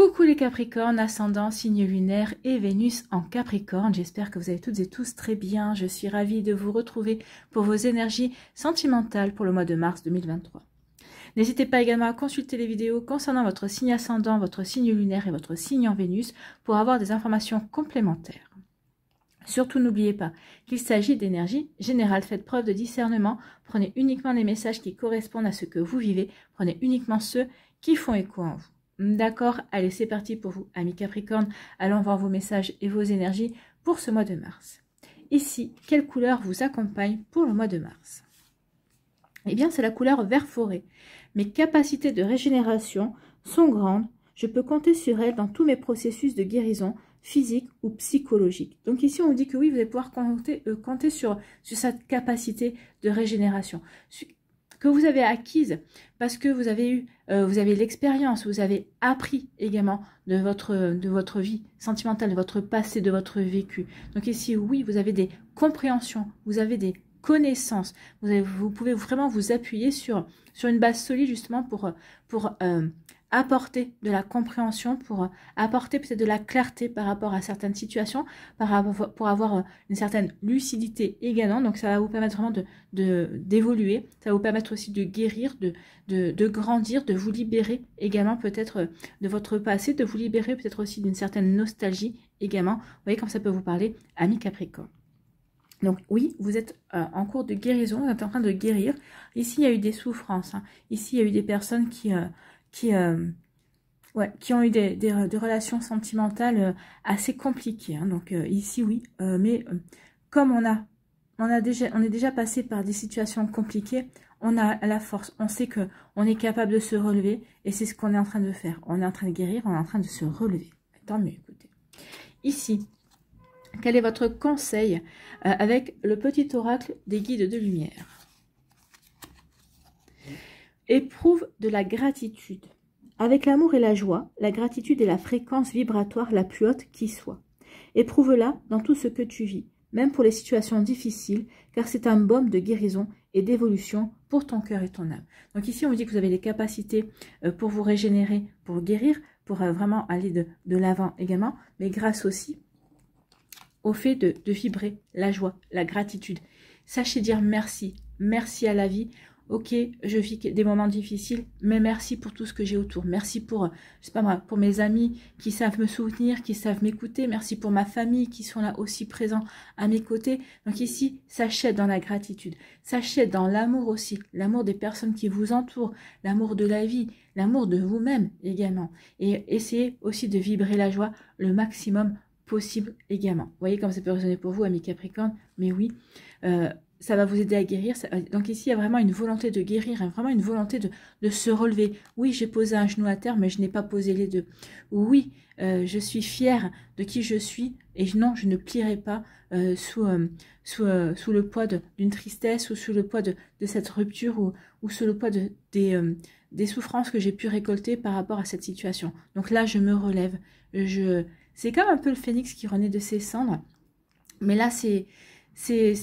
Coucou les Capricornes, ascendant, signe lunaire et Vénus en Capricorne. J'espère que vous allez toutes et tous très bien. Je suis ravie de vous retrouver pour vos énergies sentimentales pour le mois de mars 2023. N'hésitez pas également à consulter les vidéos concernant votre signe ascendant, votre signe lunaire et votre signe en Vénus pour avoir des informations complémentaires. Surtout n'oubliez pas qu'il s'agit d'énergie générale. Faites preuve de discernement. Prenez uniquement les messages qui correspondent à ce que vous vivez. Prenez uniquement ceux qui font écho en vous. D'accord, allez, c'est parti pour vous, amis Capricorne. Allons voir vos messages et vos énergies pour ce mois de mars. Ici, quelle couleur vous accompagne pour le mois de mars? Eh bien, c'est la couleur vert forêt. Mes capacités de régénération sont grandes. Je peux compter sur elles dans tous mes processus de guérison physique ou psychologique. Donc ici, on vous dit que oui, vous allez pouvoir compter sur cette capacité de régénération que vous avez acquise parce que vous avez l'expérience, vous avez appris également de votre vie sentimentale, de votre passé, de votre vécu. Donc ici, oui, vous avez des compréhensions, vous avez des connaissances, vous pouvez vraiment vous appuyer sur une base solide justement pour apporter de la compréhension, pour apporter peut-être de la clarté par rapport à certaines situations, pour avoir une certaine lucidité également. Donc ça va vous permettre vraiment d'évoluer, ça va vous permettre aussi de guérir, de grandir, de vous libérer également peut-être de votre passé, de vous libérer peut-être aussi d'une certaine nostalgie également. Vous voyez comme ça peut vous parler, amis Capricorne. Donc oui, vous êtes en cours de guérison, vous êtes en train de guérir. Ici, il y a eu des souffrances. Hein. Ici, il y a eu des personnes qui ont eu des relations sentimentales assez compliquées. Hein. Donc ici, oui. Mais comme on est déjà passé par des situations compliquées, on a la force. On sait qu'on est capable de se relever. Et c'est ce qu'on est en train de faire. On est en train de guérir, on est en train de se relever. Tant mieux, écoutez. Ici, quel est votre conseil avec le petit oracle des guides de lumière? Éprouve de la gratitude. Avec l'amour et la joie, la gratitude est la fréquence vibratoire la plus haute qui soit. Éprouve-la dans tout ce que tu vis, même pour les situations difficiles, car c'est un baume de guérison et d'évolution pour ton cœur et ton âme. Donc ici, on vous dit que vous avez les capacités pour vous régénérer, pour guérir, pour vraiment aller de l'avant également, mais grâce aussi au fait de vibrer la joie, la gratitude. Sachez dire merci, merci à la vie. Ok, je vis des moments difficiles, mais merci pour tout ce que j'ai autour. Merci pour, je sais pas moi, pour mes amis qui savent me soutenir, qui savent m'écouter. Merci pour ma famille qui sont là aussi présents à mes côtés. Donc ici, sachez dans la gratitude, sachez dans l'amour aussi, l'amour des personnes qui vous entourent, l'amour de la vie, l'amour de vous-même également. Et essayez aussi de vibrer la joie le maximum possible également. Vous voyez comme ça peut résonner pour vous, amis Capricorne, mais oui, ça va vous aider à guérir. Donc ici, il y a vraiment une volonté de guérir, hein, vraiment une volonté de se relever. Oui, j'ai posé un genou à terre, mais je n'ai pas posé les deux. Oui, je suis fière de qui je suis, et non, je ne plierai pas sous le poids d'une tristesse, ou sous le poids de cette rupture, ou sous le poids des souffrances que j'ai pu récolter par rapport à cette situation. Donc là, je me relève. C'est comme un peu le phénix qui renaît de ses cendres. Mais là, c'est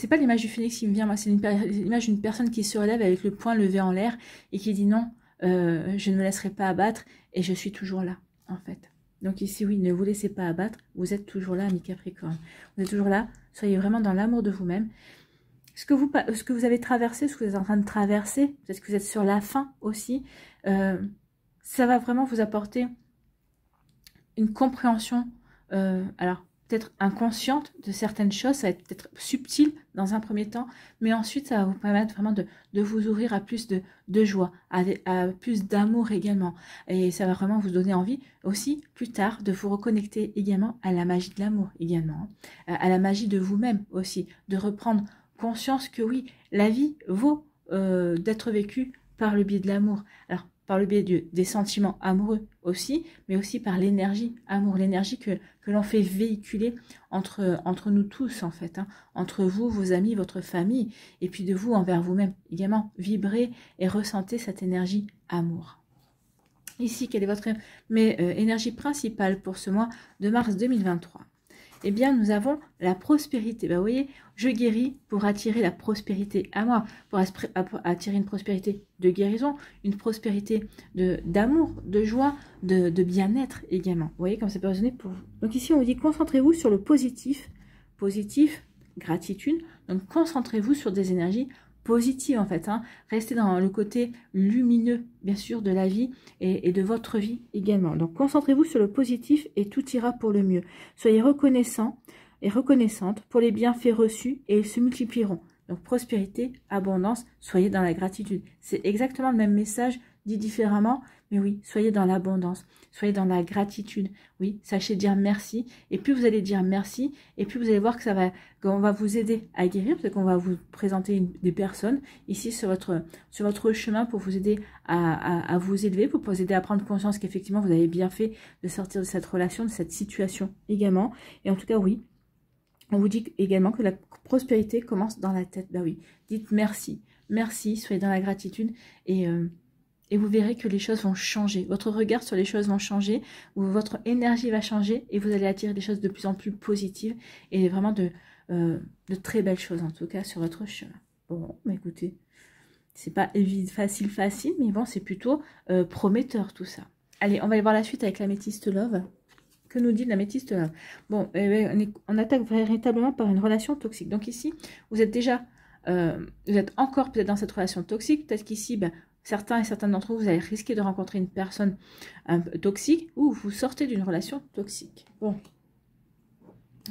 pas l'image du phénix qui me vient. Moi, c'est l'image d'une personne qui se relève avec le poing levé en l'air et qui dit non, je ne me laisserai pas abattre et je suis toujours là, en fait. Donc ici, oui, ne vous laissez pas abattre. Vous êtes toujours là, amis Capricorne. Vous êtes toujours là. Soyez vraiment dans l'amour de vous-même. Ce que vous avez traversé, ce que vous êtes en train de traverser, peut-être que vous êtes sur la fin aussi, ça va vraiment vous apporter une compréhension, alors peut-être inconsciente de certaines choses, ça va être peut-être subtil dans un premier temps, mais ensuite ça va vous permettre vraiment de vous ouvrir à plus de joie, à plus d'amour également, et ça va vraiment vous donner envie aussi plus tard de vous reconnecter également à la magie de l'amour également, à la magie de vous-même aussi, de reprendre conscience que oui, la vie vaut d'être vécue par le biais de l'amour. Alors par le biais des sentiments amoureux aussi, mais aussi par l'énergie amour, l'énergie que l'on fait véhiculer entre nous tous en fait, hein, entre vous, vos amis, votre famille, et puis de vous envers vous-même également. Vibrez et ressentez cette énergie amour. Ici, quelle est votre énergie principale pour ce mois de mars 2023? eh bien, nous avons la prospérité. Ben, vous voyez, je guéris pour attirer la prospérité à moi, pour attirer une prospérité de guérison, une prospérité d'amour, de joie, de bien-être également. Vous voyez comme ça peut résonner pour vous. Donc ici, on vous dit concentrez-vous sur le positif. Positif, gratitude. Donc concentrez-vous sur des énergies positives en fait. Restez dans le côté lumineux, bien sûr, de la vie et de votre vie également. Donc concentrez-vous sur le positif et tout ira pour le mieux. Soyez reconnaissants et reconnaissante pour les bienfaits reçus et ils se multiplieront. Donc prospérité, abondance, soyez dans la gratitude. C'est exactement le même message dit différemment, mais oui, soyez dans l'abondance, soyez dans la gratitude. Oui, sachez dire merci. Et plus vous allez dire merci, et plus vous allez voir que qu'on va vous aider à guérir, parce qu'on va vous présenter des personnes ici sur votre chemin pour vous aider à vous élever, pour vous aider à prendre conscience qu'effectivement vous avez bien fait de sortir de cette relation, de cette situation également. Et en tout cas, oui. On vous dit également que la prospérité commence dans la tête. Bah oui, dites merci. Merci, soyez dans la gratitude et vous verrez que les choses vont changer. Votre regard sur les choses vont changer, votre énergie va changer et vous allez attirer des choses de plus en plus positives et vraiment de très belles choses en tout cas sur votre chemin. Bon, bah écoutez, c'est pas facile, mais bon, c'est plutôt prometteur tout ça. Allez, on va aller voir la suite avec l'améthyste love. Que nous dit l'améthyste love? Bon, on attaque véritablement par une relation toxique. Donc ici, vous êtes déjà, vous êtes encore peut-être dans cette relation toxique. Peut-être qu'ici, certains et certaines d'entre vous, vous allez risquer de rencontrer une personne un peu toxique ou vous sortez d'une relation toxique. Bon,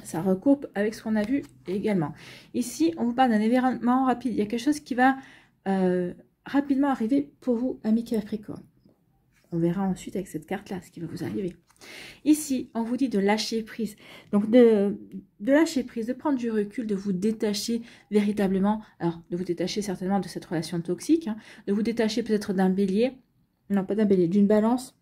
ça recoupe avec ce qu'on a vu également. Ici, on vous parle d'un événement rapide. Il y a quelque chose qui va rapidement arriver pour vous, amis Capricorne. On verra ensuite avec cette carte-là ce qui va vous arriver. Ici, on vous dit de lâcher prise. Donc, de lâcher prise, de prendre du recul, de vous détacher véritablement. Alors, de vous détacher certainement de cette relation toxique. De vous détacher peut-être d'un bélier. Non, pas d'un bélier, d'une balance,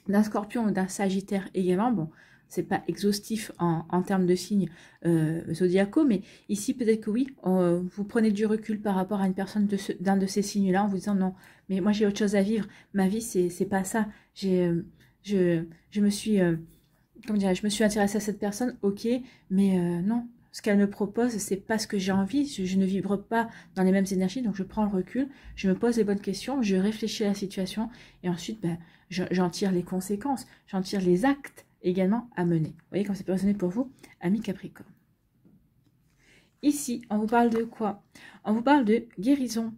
d'un scorpion ou d'un sagittaire également. Bon, c'est pas exhaustif en termes de signes zodiacaux, mais ici, peut-être que oui, vous prenez du recul par rapport à une personne d'un de ces signes-là en vous disant non, mais moi j'ai autre chose à vivre. Ma vie, c'est pas ça. Je me suis, comment dire, je me suis intéressée à cette personne, ok, mais non, ce qu'elle me propose, c'est pas ce que j'ai envie, je ne vibre pas dans les mêmes énergies, donc je prends le recul, je me pose les bonnes questions, je réfléchis à la situation, et ensuite, j'en tire les conséquences, j'en tire les actes également à mener. Vous voyez comme ça peut résonner pour vous, amis Capricorne. Ici, on vous parle de quoi? On vous parle de guérison.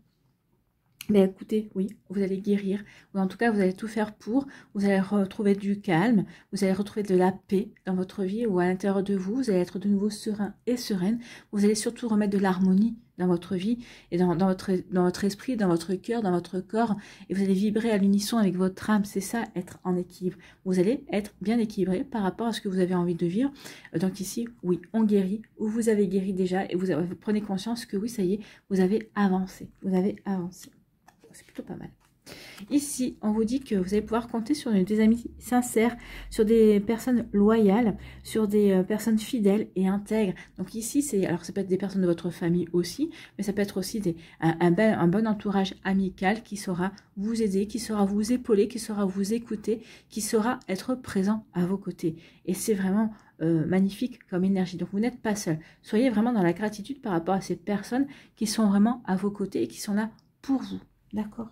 Mais écoutez, oui, vous allez guérir, ou en tout cas, vous allez tout faire pour, vous allez retrouver du calme, vous allez retrouver de la paix dans votre vie ou à l'intérieur de vous, vous allez être de nouveau serein et sereine, vous allez surtout remettre de l'harmonie dans votre vie et dans votre esprit, dans votre cœur, dans votre corps, et vous allez vibrer à l'unisson avec votre âme, c'est ça, être en équilibre. Vous allez être bien équilibré par rapport à ce que vous avez envie de vivre. Donc ici, oui, on guérit, ou vous avez guéri déjà, et vous prenez conscience que oui, ça y est, vous avez avancé, c'est plutôt pas mal. Ici, on vous dit que vous allez pouvoir compter sur des amis sincères, sur des personnes loyales, sur des personnes fidèles et intègres. Donc ici, alors ça peut être des personnes de votre famille aussi, mais ça peut être aussi un bon entourage amical qui saura vous aider, qui saura vous épauler, qui saura vous écouter, qui saura être présent à vos côtés. Et c'est vraiment magnifique comme énergie. Donc vous n'êtes pas seul. Soyez vraiment dans la gratitude par rapport à ces personnes qui sont vraiment à vos côtés et qui sont là pour vous. D'accord.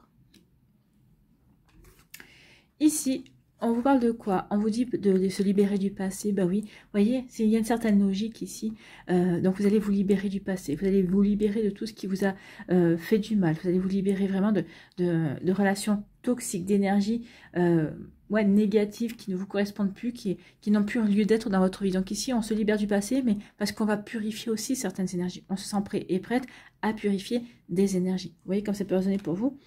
Ici, on vous parle de quoi? On vous dit de se libérer du passé. Bah oui, vous voyez, il y a une certaine logique ici. Donc vous allez vous libérer du passé. Vous allez vous libérer de tout ce qui vous a fait du mal. Vous allez vous libérer vraiment de relations toxiques, d'énergie négatives qui ne vous correspondent plus, qui n'ont plus lieu d'être dans votre vie. Donc ici, on se libère du passé, mais parce qu'on va purifier aussi certaines énergies. On se sent prêt et prête à purifier des énergies. Vous voyez comme ça peut résonner pour vous,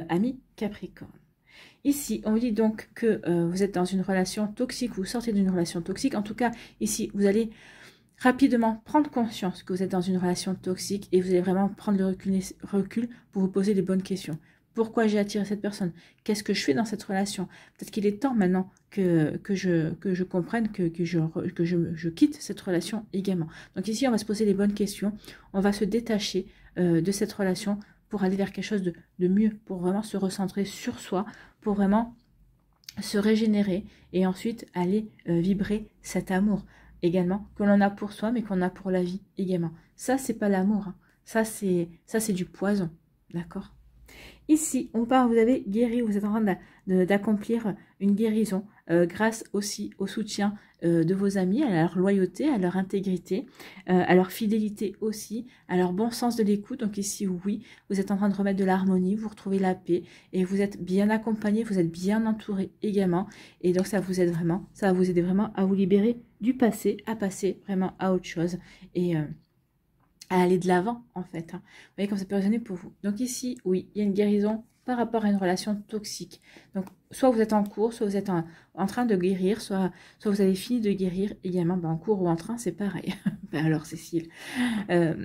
amis Capricorne. Ici, on vous dit donc que vous êtes dans une relation toxique, vous sortez d'une relation toxique. En tout cas, ici, vous allez rapidement prendre conscience que vous êtes dans une relation toxique et vous allez vraiment prendre le recul pour vous poser les bonnes questions. Pourquoi j'ai attiré cette personne? Qu'est-ce que je fais dans cette relation? Peut-être qu'il est temps maintenant que je comprenne, que je quitte cette relation également. Donc ici, on va se poser les bonnes questions. On va se détacher de cette relation pour aller vers quelque chose de mieux, pour vraiment se recentrer sur soi, pour vraiment se régénérer et ensuite aller vibrer cet amour. également, que l'on a pour soi, mais qu'on a pour la vie également. Ça, c'est pas l'amour, hein. Ça, c'est du poison, d'accord? Ici, on parle, vous avez guéri, vous êtes en train d'accomplir une guérison grâce aussi au soutien de vos amis, à leur loyauté, à leur intégrité, à leur fidélité aussi, à leur bon sens de l'écoute. Donc ici, oui, vous êtes en train de remettre de l'harmonie, vous retrouvez la paix et vous êtes bien accompagné, vous êtes bien entouré également. Et donc ça vous aide vraiment, ça va vous aider vraiment à vous libérer du passé, à passer vraiment à autre chose et à aller de l'avant en fait. Vous voyez comme ça peut résonner pour vous. Donc ici, oui, il y a une guérison par rapport à une relation toxique. Donc soit vous êtes en cours, soit vous êtes en train de guérir, soit vous avez fini de guérir également. En cours ou en train, c'est pareil. Alors Cécile.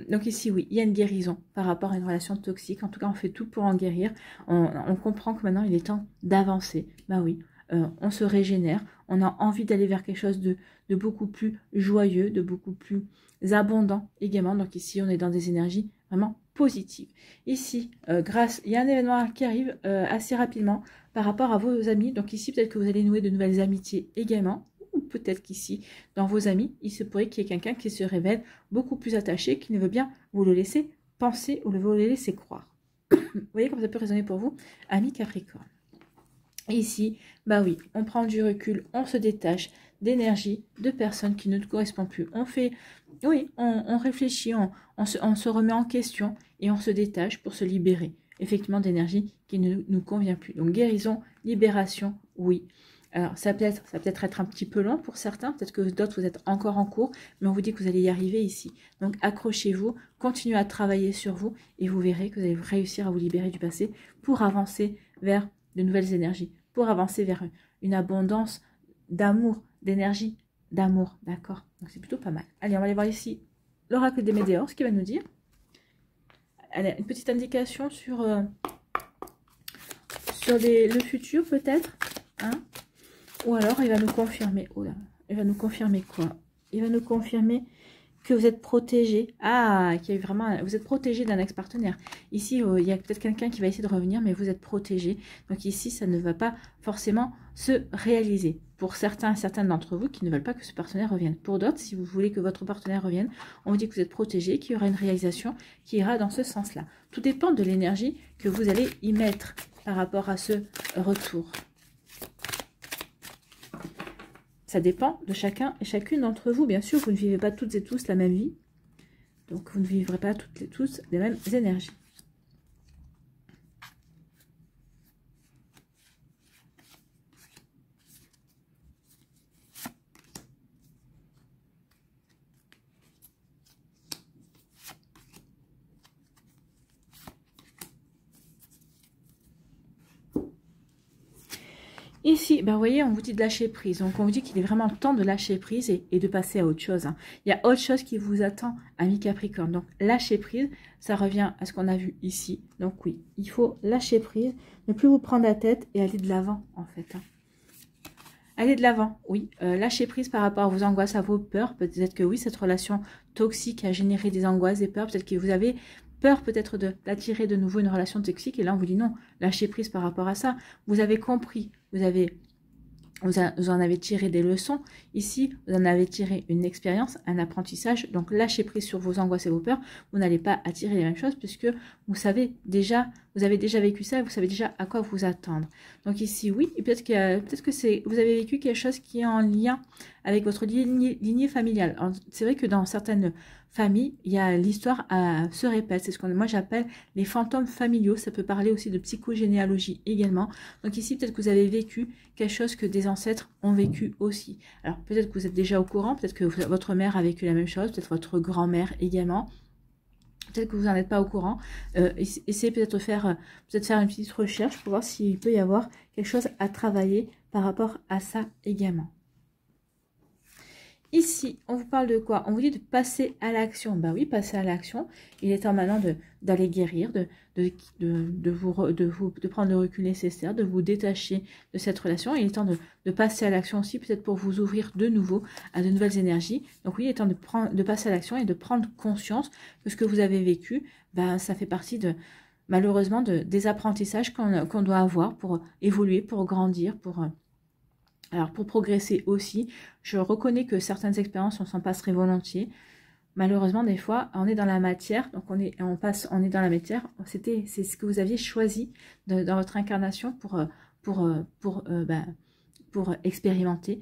Donc ici, oui, il y a une guérison par rapport à une relation toxique. En tout cas, on fait tout pour en guérir. On comprend que maintenant, il est temps d'avancer. Oui. On se régénère, on a envie d'aller vers quelque chose de beaucoup plus joyeux, de beaucoup plus abondant également. Donc ici, on est dans des énergies vraiment positives. Ici, il y a un événement qui arrive assez rapidement par rapport à vos amis. Donc ici, peut-être que vous allez nouer de nouvelles amitiés également. Ou peut-être qu'ici, dans vos amis, il se pourrait qu'il y ait quelqu'un qui se révèle beaucoup plus attaché, qui ne veut bien vous le laisser penser ou vous le laisser croire. Vous voyez comme ça peut résonner pour vous, amis Capricorne. Ici, oui, on prend du recul, on se détache d'énergie, de personnes qui ne nous correspondent plus. On fait, oui, on réfléchit, on se remet en question et on se détache pour se libérer, effectivement, d'énergie qui ne nous convient plus. Donc, guérison, libération, oui. Alors, ça peut être un petit peu long pour certains, peut-être que d'autres, vous êtes encore en cours, mais on vous dit que vous allez y arriver ici. Donc, accrochez-vous, continuez à travailler sur vous et vous verrez que vous allez réussir à vous libérer du passé pour avancer vers de nouvelles énergies, pour avancer vers une abondance d'amour, d'énergie, d'amour, d'accord? Donc c'est plutôt pas mal. Allez, on va aller voir ici l'oracle des Météores, ce qu'il va nous dire. Allez, une petite indication sur le futur peut-être, hein? Ou alors il va nous confirmer, oh là, il va nous confirmer quoi? Il va nous confirmer que vous êtes protégé. Ah, qu'il y a eu vraiment, vous êtes protégé d'un ex-partenaire. Ici, il y a peut-être quelqu'un qui va essayer de revenir, mais vous êtes protégé. Donc ici, ça ne va pas forcément se réaliser. Pour certains et certaines d'entre vous qui ne veulent pas que ce partenaire revienne. Pour d'autres, si vous voulez que votre partenaire revienne, on vous dit que vous êtes protégé, qu'il y aura une réalisation qui ira dans ce sens-là. Tout dépend de l'énergie que vous allez y mettre par rapport à ce retour. Ça dépend de chacun et chacune d'entre vous. Bien sûr, vous ne vivez pas toutes et tous la même vie. Donc, vous ne vivrez pas toutes et tous les mêmes énergies. Ici, vous voyez, on vous dit de lâcher prise. Donc, on vous dit qu'il est vraiment temps de lâcher prise et de passer à autre chose. Hein. Il y a autre chose qui vous attend, amis Capricorne. Donc, lâcher prise, ça revient à ce qu'on a vu ici. Donc, oui, il faut lâcher prise, ne plus vous prendre la tête et aller de l'avant, en fait. Hein. Aller de l'avant, oui. Lâcher prise par rapport à vos angoisses, à vos peurs. Peut-être que oui, cette relation toxique a généré des angoisses, des peurs. Peut-être que vous avez peur peut-être d'attirer de nouveau une relation toxique. Et là, on vous dit non, lâchez prise par rapport à ça. Vous avez compris, vous en avez tiré des leçons. Ici, vous en avez tiré une expérience, un apprentissage. Donc, lâchez prise sur vos angoisses et vos peurs. Vous n'allez pas attirer les mêmes choses puisque vous avez déjà vécu ça et vous savez déjà à quoi vous attendre. Donc ici, oui, et peut-être que vous avez vécu quelque chose qui est en lien avec votre lignée familiale. C'est vrai que dans certaines familles, il y a l'histoire se répète. C'est ce que moi j'appelle les fantômes familiaux. Ça peut parler aussi de psychogénéalogie également. Donc ici, peut-être que vous avez vécu quelque chose que des ancêtres ont vécu aussi. Alors peut-être que vous êtes déjà au courant, peut-être que votre mère a vécu la même chose, peut-être votre grand-mère également. Peut-être que vous n'en êtes pas au courant. Essayez peut-être de faire une petite recherche pour voir s'il peut y avoir quelque chose à travailler par rapport à ça également. Ici, on vous parle de quoi? On vous dit de passer à l'action. Oui, passer à l'action. Il est temps maintenant d'aller guérir, de prendre le recul nécessaire, de vous détacher de cette relation. Il est temps de passer à l'action aussi, peut-être pour vous ouvrir de nouveau à de nouvelles énergies. Donc oui, il est temps de passer à l'action et de prendre conscience que ce que vous avez vécu, ça fait partie malheureusement des apprentissages qu'on doit avoir pour évoluer, pour grandir, pour Alors, pour progresser aussi, je reconnais que certaines expériences, on s'en passerait volontiers. Malheureusement, des fois, on est dans la matière, donc on est dans la matière. C'est ce que vous aviez choisi dans votre incarnation pour expérimenter,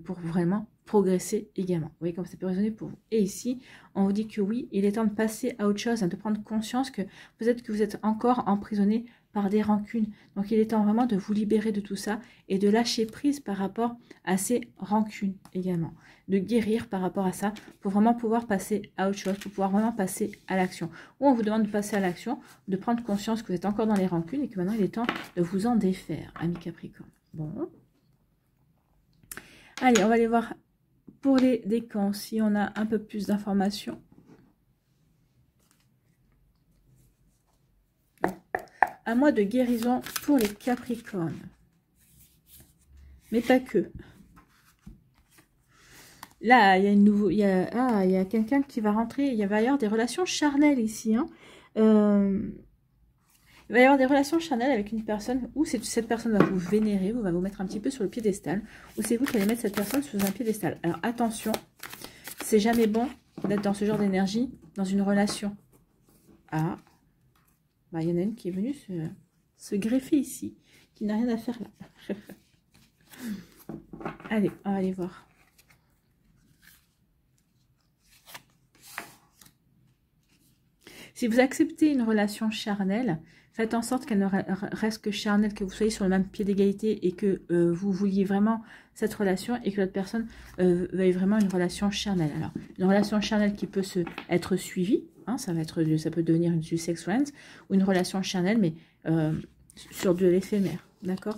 pour vraiment progresser également. Vous voyez comme ça peut résonner pour vous. Et ici, on vous dit que oui, il est temps de passer à autre chose, hein, de prendre conscience que peut-être que vous êtes encore emprisonné par des rancunes. Donc il est temps vraiment de vous libérer de tout ça et de lâcher prise par rapport à ces rancunes également. De guérir par rapport à ça pour vraiment pouvoir passer à autre chose, pour pouvoir vraiment passer à l'action. Ou on vous demande de passer à l'action, de prendre conscience que vous êtes encore dans les rancunes et que maintenant il est temps de vous en défaire, amis Capricorne. Bon. Allez, on va aller voir pour les décans si on a un peu plus d'informations. Un mois de guérison pour les Capricornes. Mais pas que. Là, il y a quelqu'un qui va rentrer. Il va y avoir des relations charnelles ici. Hein. Il va y avoir des relations charnelles avec une personne où cette personne va vous vénérer, va vous mettre un petit peu sur le piédestal, ou c'est vous qui allez mettre cette personne sur un piédestal. Alors attention, c'est jamais bon d'être dans ce genre d'énergie, dans une relation. Ah, bah, il y en a une qui est venue se greffer ici, qui n'a rien à faire là. Allez, on va aller voir. Si vous acceptez une relation charnelle, faites en sorte qu'elle ne reste que charnelle, que vous soyez sur le même pied d'égalité et que vous vouliez vraiment cette relation et que l'autre personne veuille vraiment une relation charnelle. Alors, une relation charnelle qui peut être suivie, hein, ça peut devenir une sex friends ou une relation charnelle, mais sur de l'éphémère, d'accord ?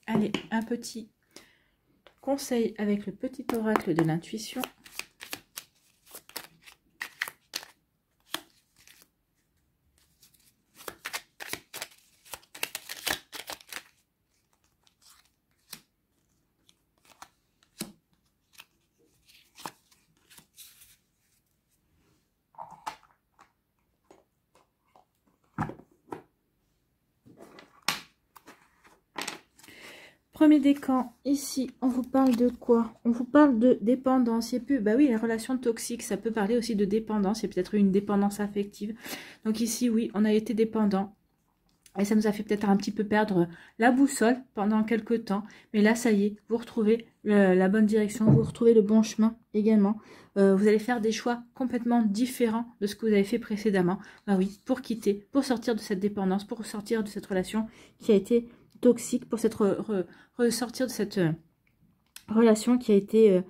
Allez, un petit conseil avec le petit oracle de l'intuition. Premier décan, ici, on vous parle de quoi? On vous parle de dépendance. Il y a plus, bah oui, les relations toxiques, ça peut parler aussi de dépendance. Il y a peut-être une dépendance affective. Donc ici, oui, on a été dépendant. Et ça nous a fait peut-être un petit peu perdre la boussole pendant quelques temps. Mais là, ça y est, vous retrouvez la bonne direction, vous retrouvez le bon chemin également. Vous allez faire des choix complètement différents de ce que vous avez fait précédemment. Bah oui, pour quitter, pour sortir de cette dépendance, pour sortir de cette relation qui a été toxique, pour ressortir de cette relation qui a été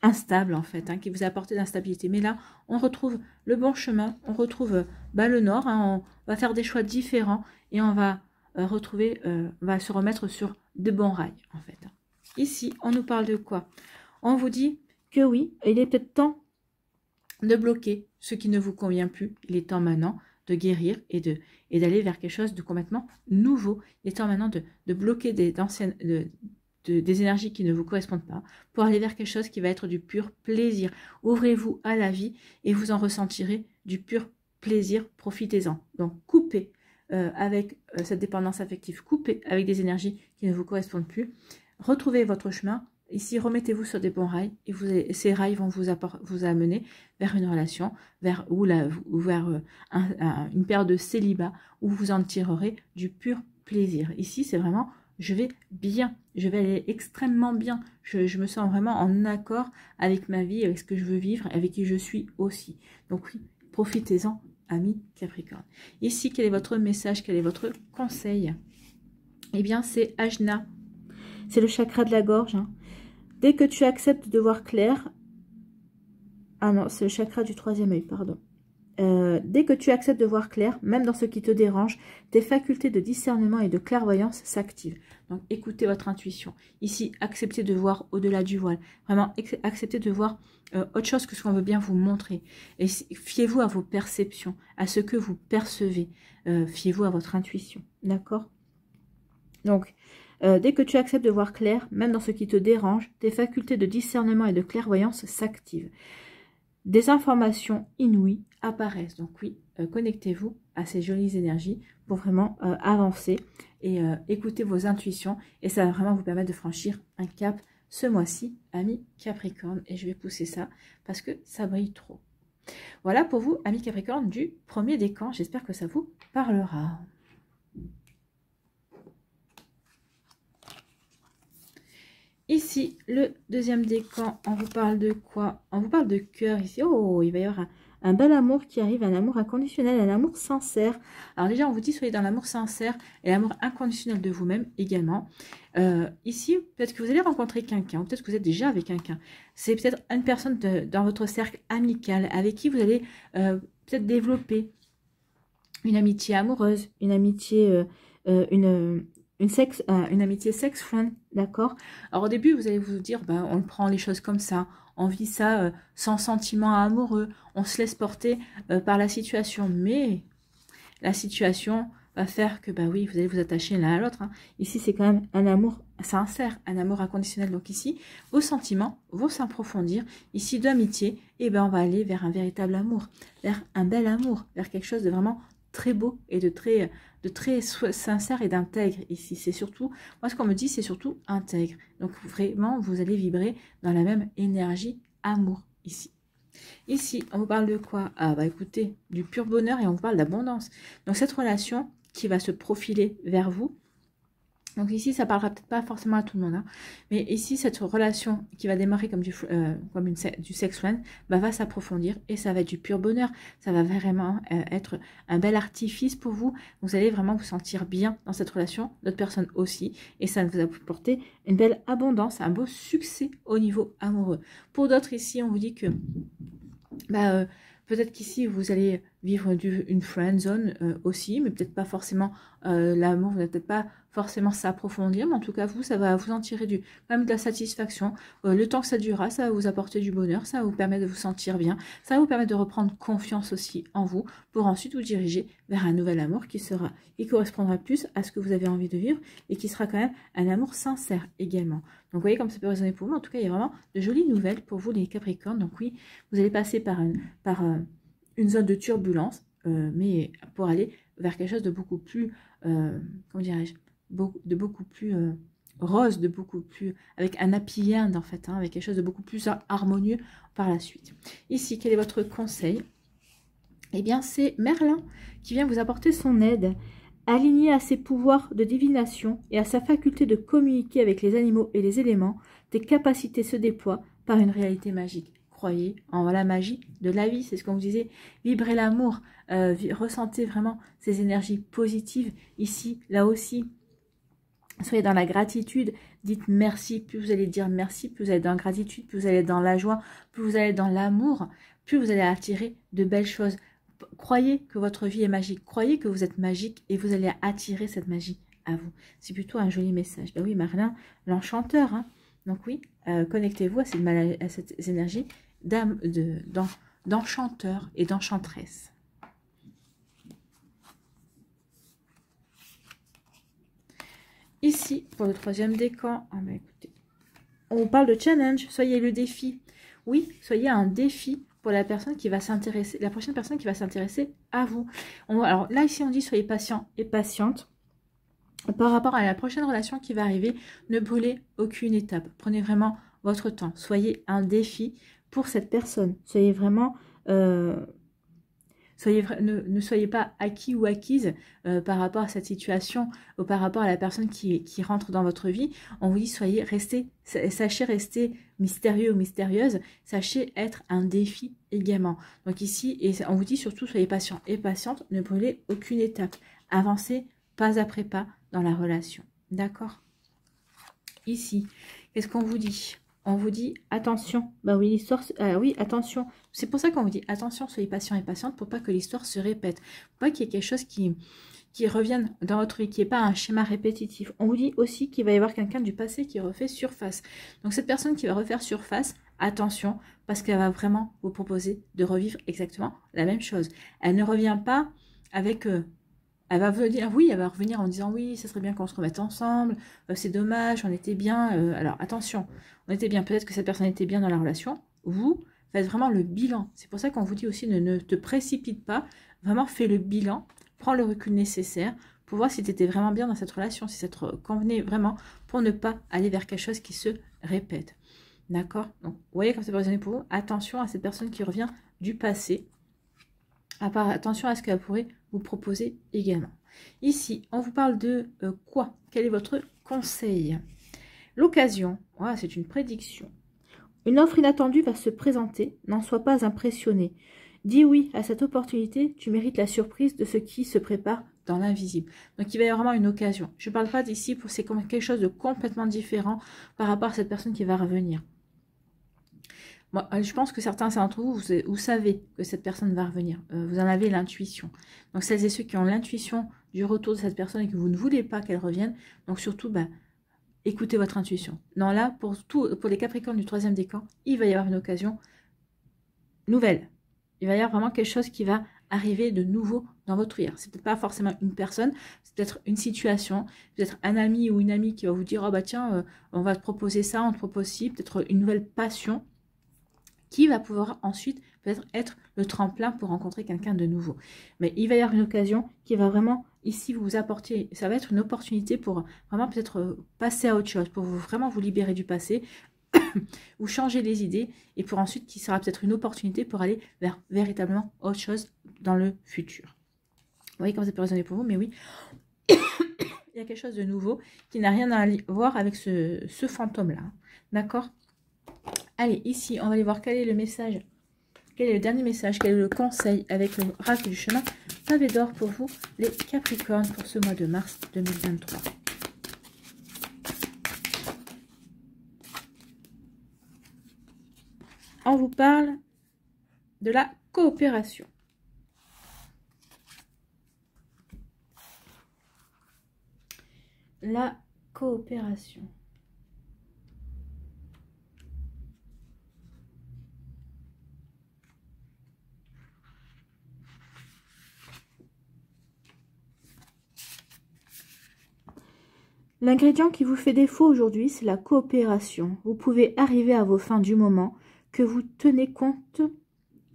instable en fait, hein, qui vous a apporté d'instabilité. Mais là, on retrouve le bon chemin, on retrouve le nord, hein, on va faire des choix différents et on va retrouver, on va se remettre sur de bons rails en fait. Ici, on nous parle de quoi? On vous dit que oui, il est peut-être temps de bloquer ce qui ne vous convient plus. Il est temps maintenant de guérir et d'aller vers quelque chose de complètement nouveau. Il est temps maintenant de bloquer des énergies qui ne vous correspondent pas pour aller vers quelque chose qui va être du pur plaisir. Ouvrez-vous à la vie et vous en ressentirez du pur plaisir. Profitez-en. Donc, coupez avec cette dépendance affective. Coupez avec des énergies qui ne vous correspondent plus. Retrouvez votre chemin. Ici, remettez-vous sur des bons rails et ces rails vont vous amener vers une relation, vers une paire de célibat où vous en tirerez du pur plaisir. Ici, c'est vraiment, je vais bien, je vais aller extrêmement bien. Je me sens vraiment en accord avec ma vie, avec ce que je veux vivre, avec qui je suis aussi. Donc oui, profitez-en, amis Capricorne. Ici, quel est votre message, quel est votre conseil? Eh bien, c'est Ajna. C'est le chakra de la gorge, hein. Dès que tu acceptes de voir clair, ah non, c'est le chakra du troisième œil, pardon. Dès que tu acceptes de voir clair, même dans ce qui te dérange, tes facultés de discernement et de clairvoyance s'activent. Donc, écoutez votre intuition. Ici, acceptez de voir au-delà du voile. Vraiment, acceptez de voir autre chose que ce qu'on veut bien vous montrer. Et fiez-vous à vos perceptions, à ce que vous percevez. Fiez-vous à votre intuition. D'accord? Donc, dès que tu acceptes de voir clair, même dans ce qui te dérange, tes facultés de discernement et de clairvoyance s'activent. Des informations inouïes apparaissent. Donc oui, connectez-vous à ces jolies énergies pour vraiment avancer et écouter vos intuitions. Et ça va vraiment vous permettre de franchir un cap ce mois-ci, amis Capricorne. Et je vais pousser ça parce que ça brille trop. Voilà pour vous, amis Capricorne, du premier décan. J'espère que ça vous parlera. Ici, le deuxième décan, on vous parle de quoi? On vous parle de cœur ici. Oh, il va y avoir un bel amour qui arrive, un amour inconditionnel, un amour sincère. Alors déjà, on vous dit, soyez dans l'amour sincère et l'amour inconditionnel de vous-même également. Ici, peut-être que vous allez rencontrer quelqu'un, ou peut-être que vous êtes déjà avec quelqu'un. C'est peut-être une personne dans votre cercle amical avec qui vous allez peut-être développer une amitié amoureuse, une amitié, une amitié sex-friend, d'accord? Alors au début, vous allez vous dire, ben, on prend les choses comme ça, on vit ça sans sentiment amoureux, on se laisse porter par la situation, mais la situation va faire que, bah oui, vous allez vous attacher l'un à l'autre. Hein. Ici, c'est quand même un amour sincère, un amour inconditionnel. Donc ici, vos sentiments vont s'approfondir. Ici, d'amitié, et ben on va aller vers un véritable amour, vers un bel amour, vers quelque chose de vraiment très beau et de très sincère et d'intègre ici. C'est surtout, moi ce qu'on me dit, c'est surtout intègre. Donc vraiment, vous allez vibrer dans la même énergie amour ici. Ici, on vous parle de quoi? Ah bah écoutez, du pur bonheur et on vous parle d'abondance. Donc cette relation qui va se profiler vers vous. Donc ici, ça parlera peut-être pas forcément à tout le monde, hein, mais ici, cette relation qui va démarrer comme du sex friend, bah, va s'approfondir et ça va être du pur bonheur. Ça va vraiment être un bel artifice pour vous. Vous allez vraiment vous sentir bien dans cette relation, d'autres personnes aussi, et ça va vous apporter une belle abondance, un beau succès au niveau amoureux. Pour d'autres ici, on vous dit que bah, peut-être qu'ici, vous allez vivre une friend zone aussi, mais peut-être pas forcément l'amour, vous n'allez peut-être pas forcément s'approfondir, mais en tout cas, vous, ça va vous en tirer quand même de la satisfaction. Le temps que ça durera, ça va vous apporter du bonheur, ça va vous permettre de vous sentir bien, ça va vous permettre de reprendre confiance aussi en vous, pour ensuite vous diriger vers un nouvel amour qui correspondra plus à ce que vous avez envie de vivre, et qui sera quand même un amour sincère également. Donc, vous voyez comme ça peut résonner pour vous, en tout cas, il y a vraiment de jolies nouvelles pour vous, les Capricornes. Donc oui, vous allez passer par une zone de turbulence, mais pour aller vers quelque chose de beaucoup plus, comment dirais-je, de beaucoup plus rose, de beaucoup plus, avec un happy end en fait, hein, avec quelque chose de beaucoup plus harmonieux par la suite. Ici, quel est votre conseil? Eh bien, c'est Merlin qui vient vous apporter son aide. Aligné à ses pouvoirs de divination et à sa faculté de communiquer avec les animaux et les éléments, tes capacités se déploient par une réalité magique. Croyez en la magie de la vie, c'est ce qu'on vous disait, vibrez l'amour, ressentez vraiment ces énergies positives ici, là aussi. Soyez dans la gratitude, dites merci, plus vous allez dire merci, plus vous allez dans la gratitude, plus vous allez dans la joie, plus vous allez dans l'amour, plus vous allez attirer de belles choses. Croyez que votre vie est magique, croyez que vous êtes magique et vous allez attirer cette magie à vous. C'est plutôt un joli message. Ben oui, Merlin, l'enchanteur, hein. Donc oui, connectez-vous à cette énergie d'enchanteur et d'enchanteresse. Ici, pour le troisième décan, ah ben écoutez, on parle de challenge, soyez le défi. Oui, soyez un défi pour la personne qui va s'intéresser, la prochaine personne qui va s'intéresser à vous. Alors là, ici, on dit soyez patient et patiente. Par rapport à la prochaine relation qui va arriver, ne brûlez aucune étape. Prenez vraiment votre temps. Soyez un défi pour cette personne. Soyez vraiment... ne soyez pas acquis ou acquise par rapport à cette situation ou par rapport à la personne qui rentre dans votre vie. On vous dit, sachez rester mystérieux ou mystérieuse, sachez être un défi également. Donc ici, et on vous dit surtout, soyez patient et patiente, ne brûlez aucune étape. Avancez pas après pas dans la relation. D'accord? Ici, qu'est-ce qu'on vous dit? on vous dit attention. Bah oui, l'histoire, oui, attention. C'est pour ça qu'on vous dit attention, soyez patient et patiente pour pas que l'histoire se répète. Pour pas qu'il y ait quelque chose qui revienne dans votre vie, qui n'est pas un schéma répétitif. On vous dit aussi qu'il va y avoir quelqu'un du passé qui refait surface. Donc cette personne qui va refaire surface, attention, parce qu'elle va vraiment vous proposer de revivre exactement la même chose. Elle ne revient pas avec... elle va venir, oui, elle va revenir en disant oui, ça serait bien qu'on se remette ensemble, c'est dommage, on était bien. Alors attention, on était bien, peut-être que cette personne était bien dans la relation. Vous faites vraiment le bilan. C'est pour ça qu'on vous dit aussi ne te précipite pas, vraiment fais le bilan, prends le recul nécessaire pour voir si tu étais vraiment bien dans cette relation, si ça te convenait vraiment, pour ne pas aller vers quelque chose qui se répète. D'accord? Donc, vous voyez comme c'est résonné pour vous, attention à cette personne qui revient du passé. Attention à ce qu'elle pourrait vous proposer également. Ici, on vous parle de quoi? Quel est votre conseil? L'occasion, voilà, c'est une prédiction. Une offre inattendue va se présenter, n'en sois pas impressionné. Dis oui à cette opportunité, tu mérites la surprise de ce qui se prépare dans l'invisible. Donc il va y avoir vraiment une occasion. Je ne parle pas d'ici, c'est comme quelque chose de complètement différent par rapport à cette personne qui va revenir. Moi, je pense que certains d'entre vous, vous savez que cette personne va revenir. Vous en avez l'intuition. Donc, celles et ceux qui ont l'intuition du retour de cette personne et que vous ne voulez pas qu'elle revienne, donc surtout, écoutez votre intuition. Non, là, pour les Capricornes du 3e décan, il va y avoir une occasion nouvelle. Il va y avoir vraiment quelque chose qui va arriver de nouveau dans votre vie. C'est peut-être pas forcément une personne, c'est peut-être une situation, peut-être un ami ou une amie qui va vous dire « Oh bah tiens, on va te proposer ça, on te propose ci », peut-être une nouvelle passion qui va pouvoir ensuite peut-être être le tremplin pour rencontrer quelqu'un de nouveau. Mais il va y avoir une occasion qui va vraiment ici vous apporter, ça va être une opportunité pour vraiment peut-être passer à autre chose, pour vraiment vous libérer du passé, vous changer les idées, et pour ensuite qui sera peut-être une opportunité pour aller vers véritablement autre chose dans le futur. Vous voyez comment ça peut résonner pour vous, mais oui, il y a quelque chose de nouveau qui n'a rien à voir avec ce fantôme-là. D'accord ? Allez, ici, on va aller voir quel est le message, quel est le dernier message, quel est le conseil avec le racle du chemin pavé d'or pour vous, les Capricornes, pour ce mois de mars 2023. On vous parle de la coopération. La coopération. L'ingrédient qui vous fait défaut aujourd'hui, c'est la coopération. Vous pouvez arriver à vos fins du moment que vous tenez compte.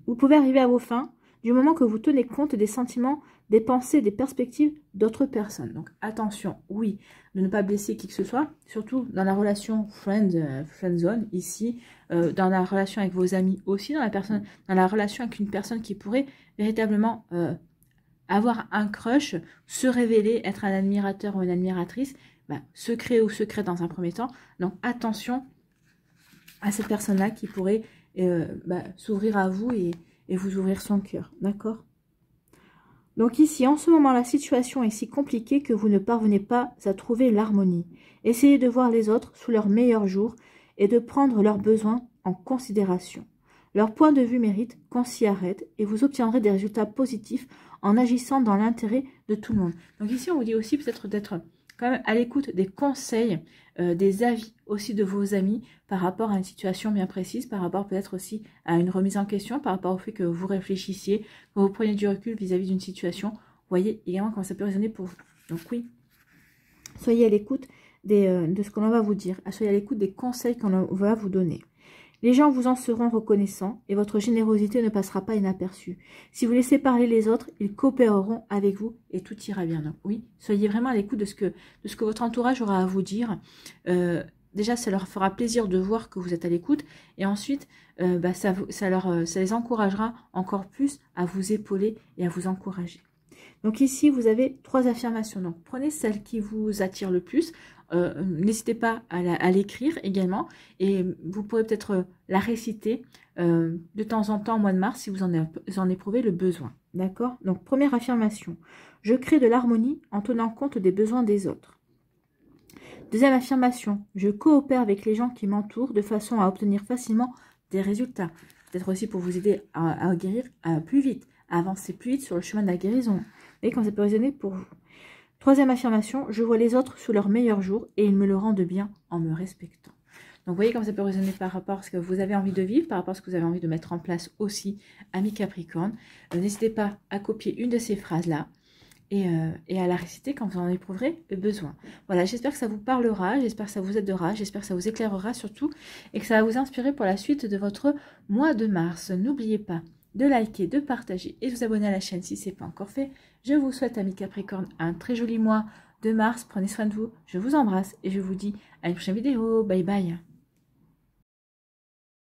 Vous pouvez arriver à vos fins du moment que vous tenez compte des sentiments, des pensées, des perspectives d'autres personnes. Donc attention, oui, de ne pas blesser qui que ce soit, surtout dans la relation friend-zone, ici, dans la relation avec vos amis aussi, dans la relation avec une personne qui pourrait véritablement avoir un crush, se révéler, être un admirateur ou une admiratrice, secret ou secret dans un premier temps. Donc attention à cette personne-là qui pourrait s'ouvrir à vous et vous ouvrir son cœur, d'accord? Donc ici, en ce moment, la situation est si compliquée que vous ne parvenez pas à trouver l'harmonie. Essayez de voir les autres sous leur meilleur jour et de prendre leurs besoins en considération. Leur point de vue mérite qu'on s'y arrête et vous obtiendrez des résultats positifs en agissant dans l'intérêt de tout le monde. Donc ici, on vous dit aussi peut-être d'être quand même à l'écoute des conseils, des avis aussi de vos amis par rapport à une situation bien précise, par rapport peut-être aussi à une remise en question, par rapport au fait que vous réfléchissiez, que vous preniez du recul vis-à-vis d'une situation. Vous voyez également comment ça peut résonner pour vous. Donc oui, soyez à l'écoute de ce qu'on va vous dire, soyez à l'écoute des conseils qu'on va vous donner. Les gens vous en seront reconnaissants et votre générosité ne passera pas inaperçue. Si vous laissez parler les autres, ils coopéreront avec vous et tout ira bien. Donc oui, soyez vraiment à l'écoute de ce que votre entourage aura à vous dire. Déjà, ça leur fera plaisir de voir que vous êtes à l'écoute. Et ensuite, ça les encouragera encore plus à vous épauler et à vous encourager. Donc ici, vous avez 3 affirmations. Donc prenez celle qui vous attire le plus. N'hésitez pas à l'écrire également. Et vous pourrez peut-être la réciter de temps en temps au mois de mars si vous en éprouvez le besoin. D'accord? Donc première affirmation. Je crée de l'harmonie en tenant compte des besoins des autres. Deuxième affirmation, je coopère avec les gens qui m'entourent de façon à obtenir facilement des résultats. Peut-être aussi pour vous aider à guérir plus vite, à avancer plus vite sur le chemin de la guérison. Vous voyez comment ça peut résonner pour vous. Troisième affirmation, je vois les autres sous leur meilleur jour et ils me le rendent bien en me respectant. Donc, vous voyez comment ça peut résonner par rapport à ce que vous avez envie de vivre, par rapport à ce que vous avez envie de mettre en place aussi, amis Capricorne. N'hésitez pas à copier une de ces phrases-là et à la réciter quand vous en éprouverez besoin. Voilà, j'espère que ça vous parlera, j'espère que ça vous aidera, j'espère que ça vous éclairera surtout et que ça va vous inspirer pour la suite de votre mois de mars. N'oubliez pas de liker, de partager et de vous abonner à la chaîne si ce n'est pas encore fait. Je vous souhaite, amis Capricorne, un très joli mois de mars. Prenez soin de vous, je vous embrasse et je vous dis à une prochaine vidéo. Bye bye.